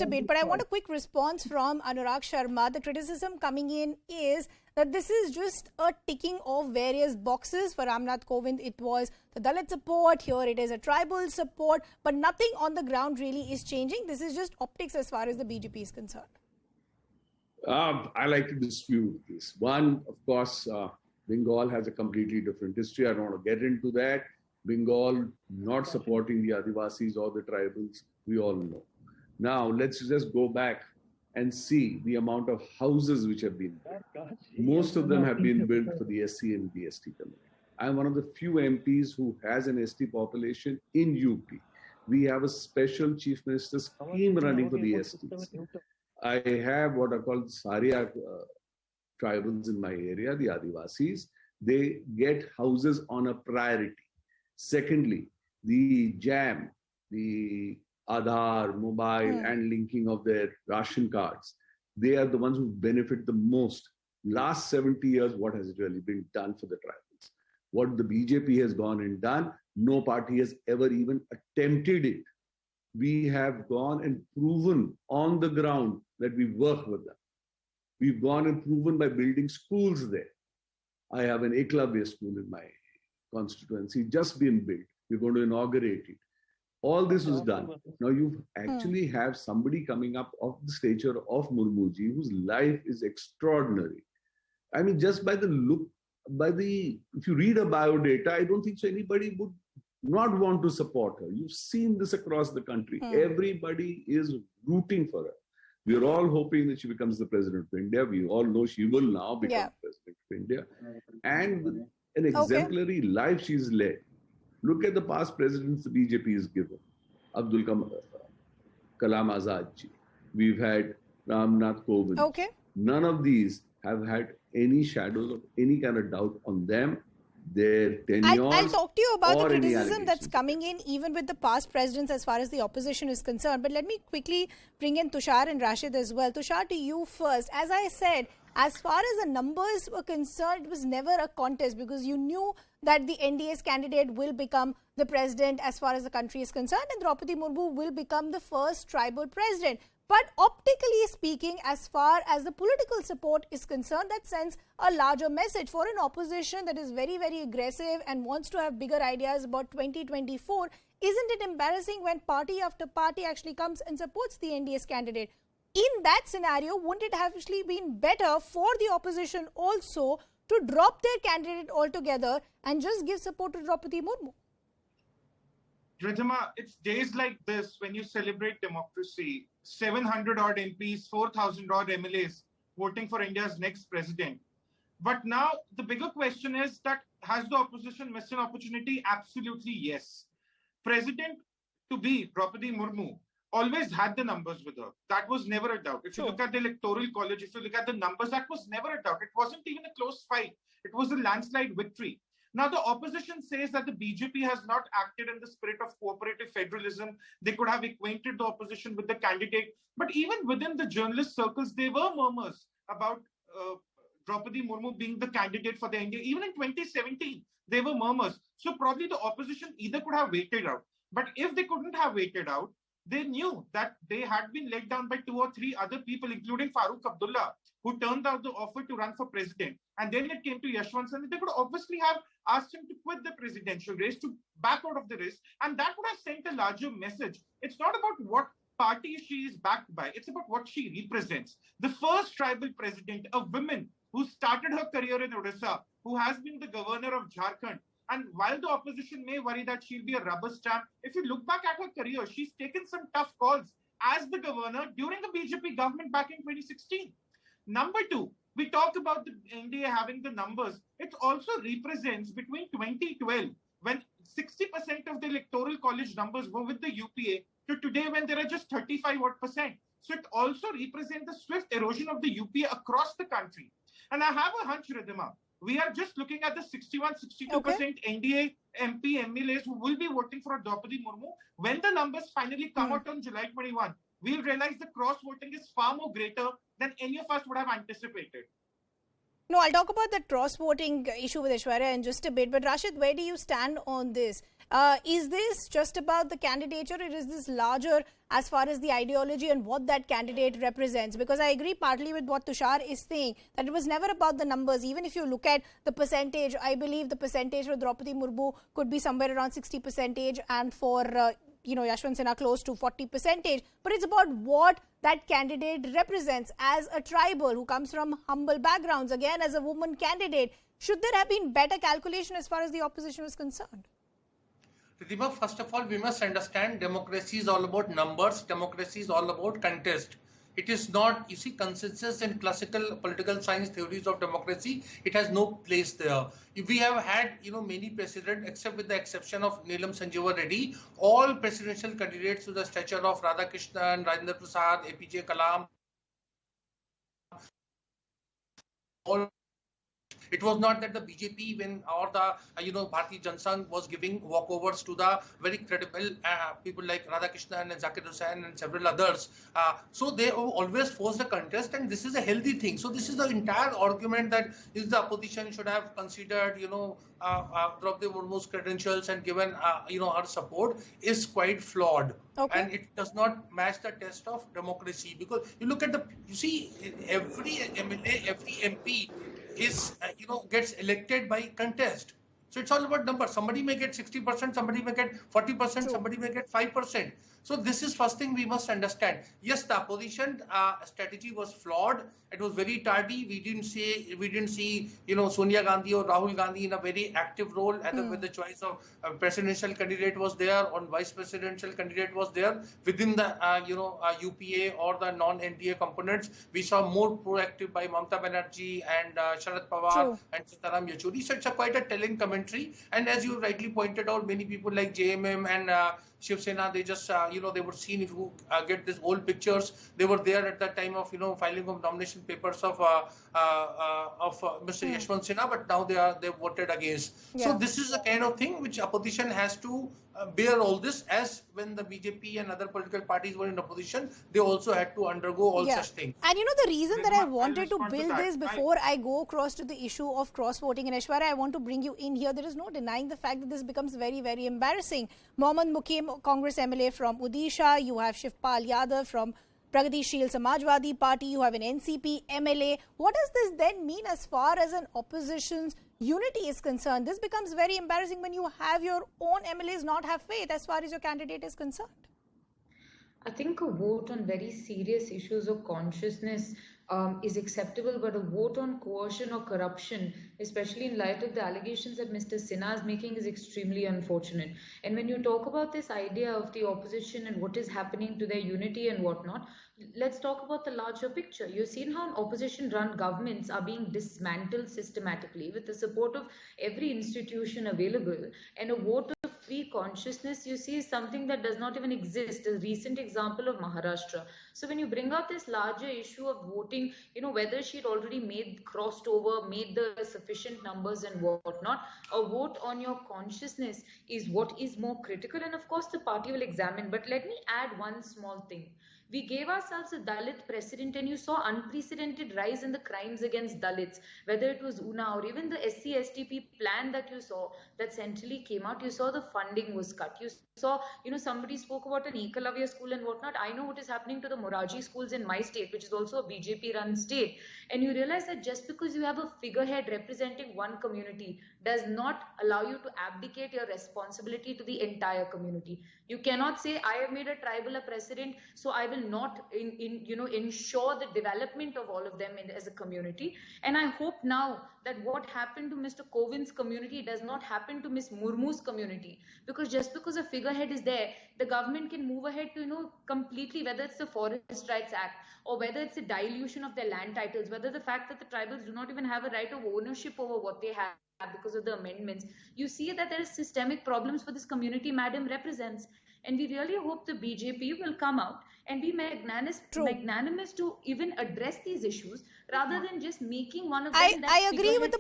a bit, but I want a quick response from Anurag Sharma. The criticism coming in is that this is just a ticking of various boxes. For Ramnath Kovind, it was the Dalit support. Here it is a tribal support, but nothing on the ground really is changing. This is just optics as far as the BJP is concerned. I like to dispute this. One, of course, Bengal has a completely different history. I don't want to get into that. Bengal not supporting the Adivasis or the tribals, we all know. Now, let's just go back and see the amount of houses which have been built. Most of them have been built for the SC and the ST community. I'm one of the few MPs who has an ST population in UP. We have a special chief minister scheme running for the STs. I have what are called Swarajya tribals in my area, the Adivasis. They get houses on a priority. Secondly, the JAM, the Aadhaar, mobile and linking of their ration cards, they are the ones who benefit the most. Last 70 years, what has really been done for the tribals? What the BJP has gone and done, no party has ever even attempted it. We have gone and proven on the ground that we work with them. We've gone and proven by building schools there. I have an Eklavya school in my constituency, just been built. We're going to inaugurate it. All this was done. Now you actually have somebody coming up of the stature of Murmuji, whose life is extraordinary. I mean, just by the look, if you read about it, I don't think so anybody would not want to support her. You've seen this across the country. Everybody is rooting for her. We're all hoping that she becomes the president of India. We all know she will now become president of India. And with an exemplary life she's led. Look at the past presidents the BJP has given. Abdul Kalam Azad ji. We've had Ramnath Kovind. None of these have had any shadows of any kind of doubt on them. Their tenures. I'll talk to you about the criticism that's coming in even with the past presidents as far as the opposition is concerned. But let me quickly bring in Tushar and Rasheed as well. Tushar, to you first. As I said, as far as the numbers were concerned, it was never a contest because you knew that the NDA's candidate will become the president as far as the country is concerned, and Draupadi Murmu will become the first tribal president. But optically speaking, as far as the political support is concerned, that sends a larger message for an opposition that is very, very aggressive and wants to have bigger ideas about 2024. Isn't it embarrassing when party after party actually comes and supports the NDA's candidate? In that scenario, wouldn't it have actually been better for the opposition also to drop their candidate altogether and just give support to Draupadi Murmu? Ridhima, it's days like this when you celebrate democracy, 700 odd MPs, 4,000 odd MLAs voting for India's next president. But now the bigger question is that has the opposition missed an opportunity? Absolutely yes. President to be Draupadi Murmu always had the numbers with her. That was never a doubt. If you look at the electoral college, if you look at the numbers, that was never a doubt. It wasn't even a close fight. It was a landslide victory. Now, the opposition says that the BJP has not acted in the spirit of cooperative federalism. They could have acquainted the opposition with the candidate. But even within the journalist circles, there were murmurs about Draupadi Murmu being the candidate for the NDA. Even in 2017, there were murmurs. So probably the opposition either could have waited out. But if they couldn't have waited out, they knew that they had been let down by 2 or 3 other people, including Farooq Abdullah, who turned out the offer to run for president. And then it came to Yashwant Singh. They could obviously have asked him to quit the presidential race, to back out of the race. And that would have sent a larger message. It's not about what party she is backed by. It's about what she represents. The first tribal president, a woman who started her career in Odisha, who has been the governor of Jharkhand. And while the opposition may worry that she'll be a rubber stamp, if you look back at her career, she's taken some tough calls as the governor during the BJP government back in 2016. Number 2, we talk about the NDA having the numbers. It also represents between 2012, when 60% of the electoral college numbers were with the UPA, to today when there are just 35%. So it also represents the swift erosion of the UPA across the country. And I have a hunch, Ridhima, we are just looking at the 61-62% NDA MP MLAs who will be voting for Draupadi Murmu. When the numbers finally come out on July 21, we'll realize the cross voting is far more greater than any of us would have anticipated. No, I'll talk about that cross-voting issue with Aiyshwarya in just a bit. But Rashid, where do you stand on this? Is this just about the candidature, or is this larger as far as the ideology and what that candidate represents? Because I agree partly with what Tushar is saying, that it was never about the numbers. Even if you look at the percentage, I believe the percentage for Draupadi Murmu could be somewhere around 60%, and for Yashwant Sinha close to 40%. But it's about what that candidate represents as a tribal who comes from humble backgrounds, again as a woman candidate. Should there have been better calculation as far as the opposition was concerned? Ridhima, first of all, we must understand democracy is all about numbers. Democracy is all about contest. It is not, you see, consensus in classical political science theories of democracy. It has no place there. We have had, many presidents, except with the exception of Neelam Sanjeeva Reddy, all presidential candidates to the stature of Radhakrishnan, Rajendra Prasad, APJ Kalam, all. It was not that the BJP or the Bharatiya Janata Sangh was giving walkovers to the very credible people like Radhakrishnan and Zakir Hussain and several others. So they always forced a contest, and this is a healthy thing. So this is the entire argument that is the opposition should have considered, Draupadi Murmu's credentials and given, her support is quite flawed. Okay. And it does not match the test of democracy, because you look at every MLA, every MP is, gets elected by contest. So it's all about numbers. Somebody may get 60%, somebody may get 40%, somebody may get 5%. So this is first thing we must understand. Yes, the opposition strategy was flawed. It was very tardy. We didn't see, Sonia Gandhi or Rahul Gandhi in a very active role. And when the choice of presidential candidate was there, or vice presidential candidate was there, within the UPA or the non-NDA components, we saw more proactive by Mamata Banerjee and Sharad Pawar and Sitaram Yechuri. So it's quite a telling commentary. And as you rightly pointed out, many people like JMM and Shiv Sena, they just, they were seen, if you get these old pictures, they were there at the time of, filing of nomination papers of Mr. Yashwant Sinha, but now they voted against. Yeah. So this is the kind of thing which opposition has to bear all this, as when the BJP and other political parties were in opposition, they also had to undergo all such things. And the reason that I wanted to build this before I go across to the issue of cross-voting, and Aiyshwarya, I want to bring you in here. There is no denying the fact that this becomes very, very embarrassing. Mohammad Mukim, Congress MLA from Odisha, you have Shivpal Yadav from Pragatishil Samajwadi Party, you have an NCP MLA. What does this then mean as far as an opposition's unity is concerned? This becomes very embarrassing when you have your own MLAs not have faith as far as your candidate is concerned. I think a vote on very serious issues of consciousness is acceptable, but a vote on coercion or corruption, especially in light of the allegations that Mr. Sinha is making, is extremely unfortunate. And when you talk about this idea of the opposition and what is happening to their unity and whatnot, let's talk about the larger picture. You've seen how opposition-run governments are being dismantled systematically with the support of every institution available, and a vote of free consciousness, you see, is something that does not even exist. A recent example of Maharashtra. So when you bring out this larger issue of voting, whether she'd already crossed over, made the sufficient numbers and whatnot, a vote on your consciousness is what is more critical. And of course, the party will examine. But let me add one small thing. We gave ourselves a Dalit precedent, and you saw unprecedented rise in the crimes against Dalits, whether it was Una or even the SC-STP plan that you saw that centrally came out. You saw the funding was cut. You saw, somebody spoke about an Ekalavya school and whatnot. I know what is happening to the Moraji schools in my state, which is also a BJP-run state. And you realize that just because you have a figurehead representing one community does not allow you to abdicate your responsibility to the entire community. You cannot say, I have made a tribal a precedent, so I will not ensure the development of all of them as a community. And I hope now that what happened to Mr. Kovind's community does not happen to Ms. Murmu's community, because just because a figurehead is there, the government can move ahead to completely, whether it's the Forest Rights Act or whether it's a dilution of their land titles, whether the fact that the tribals do not even have a right of ownership over what they have because of the amendments. You see that there is systemic problems for this community Madam represents. And we really hope the BJP will come out and be magnanimous to even address these issues rather than just making one of them. I agree with the